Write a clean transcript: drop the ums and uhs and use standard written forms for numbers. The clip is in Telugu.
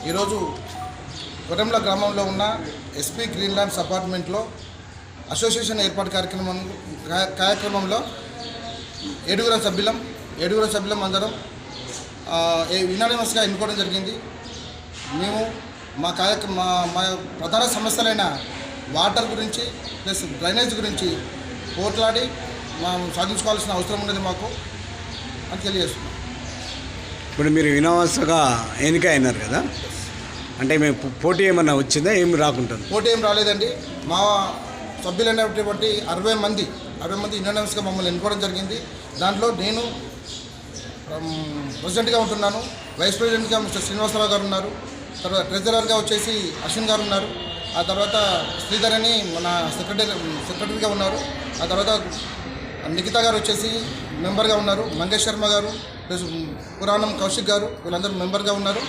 ఈరోజు కొటంల గ్రామంలో ఉన్న ఎస్పీ గ్రీన్ ల్యాండ్స్ అపార్ట్మెంట్లో అసోసియేషన్ ఏర్పాటు కార్యక్రమంలో ఏడుగురు సభ్యులం అందరం యునానిమస్గా ఎన్నుకోవడం జరిగింది. మేము మా ప్రధాన సమస్యలైన వాటర్ గురించి ప్లస్ డ్రైనేజ్ గురించి పోట్లాడి సాధించుకోవాల్సిన అవసరం ఉన్నది మాకు అని తెలియజేస్తున్నాం. ఇప్పుడు మీరు యునానిమస్గా ఎన్నిక అయినారు కదా, అంటే మేము పోటీ ఏమన్నా వచ్చిందా? ఏమి రాకుంటుంది? పోటీ ఏం రాలేదండి. మా సభ్యులైనటువంటి 60 మంది యునానిమస్గా మమ్మల్ని ఎన్నుకోవడం జరిగింది. దాంట్లో నేను ప్రెసిడెంట్గా ఉంటున్నాను. వైస్ ప్రెసిడెంట్గా మిస్టర్ శ్రీనివాసరావు గారు ఉన్నారు. తర్వాత ట్రెజరర్గా వచ్చేసి అశ్విన్ గారు ఉన్నారు. ఆ తర్వాత శ్రీధర్ అని మన సెక్రటరీగా ఉన్నారు. ఆ తర్వాత నిఖిత గారు వచ్చేసి మెంబర్గా ఉన్నారు. మంగేష్ శర్మ గారు ప్లస్ పురాణం కౌశిక్ గారు వీళ్ళందరూ మెంబర్గా ఉన్నారు.